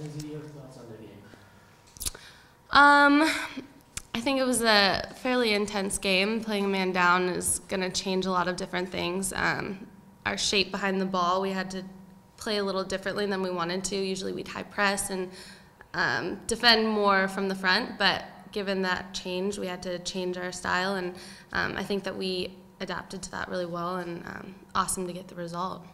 Lindsay, your thoughts on the game? I think it was a fairly intense game. Playing a man down is going to change a lot of different things. Our shape behind the ball, we had to play a little differently than we wanted to. Usually we'd high press and defend more from the front, but given that change, we had to change our style, and I think that we adapted to that really well, and awesome to get the result.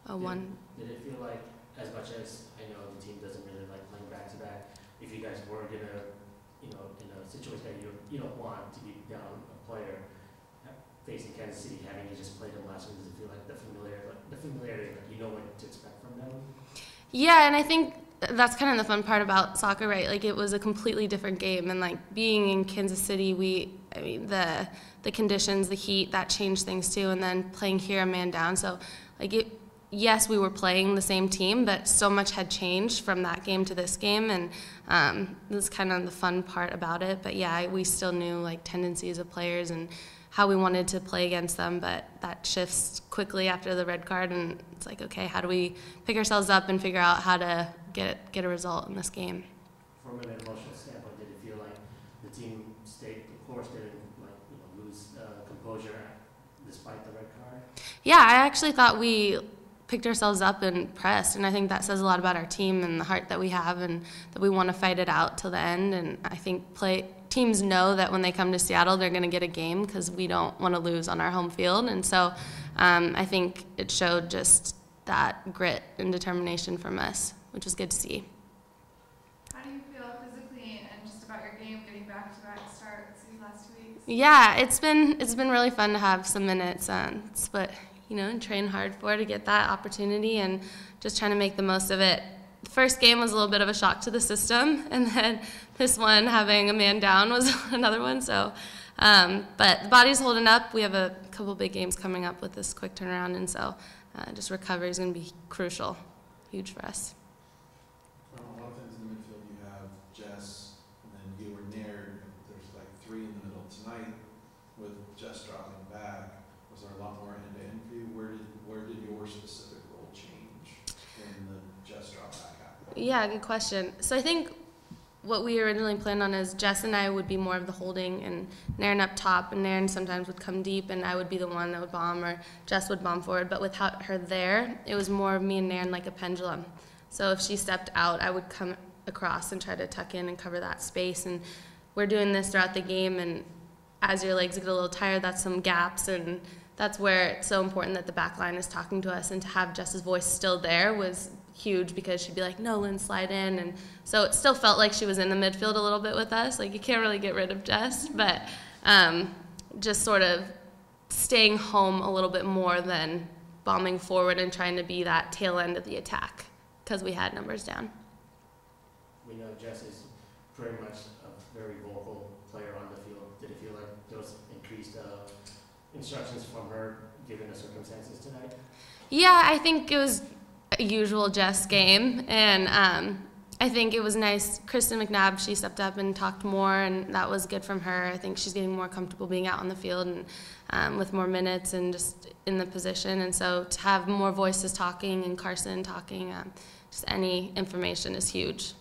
Did it feel like, as much as I know the team doesn't really like playing back-to-back, if you guys were going to, in a situation that you don't want to be down a player facing Kansas City, having to just play them last week, does it feel like the familiarity, like you know what to expect from them? Yeah, and I think that's kind of the fun part about soccer, right? Like, it was a completely different game, and like being in Kansas City, the conditions, the heat, that changed things too, and then playing here a man down. So like yes, we were playing the same team, but so much had changed from that game to this game, and this is kind of the fun part about it. But yeah, we still knew like tendencies of players and how we wanted to play against them, but that shifts quickly after the red card, and it's like, okay, how do we pick ourselves up and figure out how to get a result in this game? From an emotional standpoint, did it feel like the team stayed the course, didn't lose composure despite the red card? Yeah, I actually thought we picked ourselves up and pressed, and I think that says a lot about our team and the heart that we have, and that we want to fight it out till the end. And I think teams know that when they come to Seattle, they're going to get a game because we don't want to lose on our home field. And so I think it showed just that grit and determination from us, which was good to see. How do you feel physically and just about your game, getting back-to-back starts these last 2 weeks? Yeah, it's been really fun to have some minutes, but train hard to get that opportunity, and just trying to make the most of it. The first game was a little bit of a shock to the system, and then this one, having a man down, was another one. So, but the body's holding up. We have a couple big games coming up with this quick turnaround, and so just recovery is going to be crucial, huge for us. A lot of times in the midfield you have Jess, and then you or Nairn. There's like three in the middle. Tonight, with Jess dropping back, was there a lot more end-to-end for you? Where did your specific role change when the Jess drop back happened? Yeah, good question. So I think what we originally planned on is Jess and I would be more of the holding, and Nairn up top, and Nairn sometimes would come deep, and I would be the one that would bomb, or Jess would bomb forward. But without her there, it was more of me and Nairn like a pendulum. So if she stepped out, I would come across and try to tuck in and cover that space. And we're doing this throughout the game, and as your legs get a little tired, that's some gaps, and that's where it's so important that the back line is talking to us, and to have Jess's voice still there was huge, because she'd be like, no, Lynn, slide in. And so it still felt like she was in the midfield a little bit with us. Like, you can't really get rid of Jess, but just sort of staying home a little bit more than bombing forward and trying to be that tail end of the attack, because we had numbers down. We know Jess is pretty much a very vocal player on the field. Did it feel like there was increased instructions from her given the circumstances tonight? Yeah, I think it was a usual Jess game, and I think it was nice. Kristen McNabb, she stepped up and talked more, and that was good from her. I think she's getting more comfortable being out on the field, and with more minutes and just in the position. And so to have more voices talking and Carson talking, just any information is huge.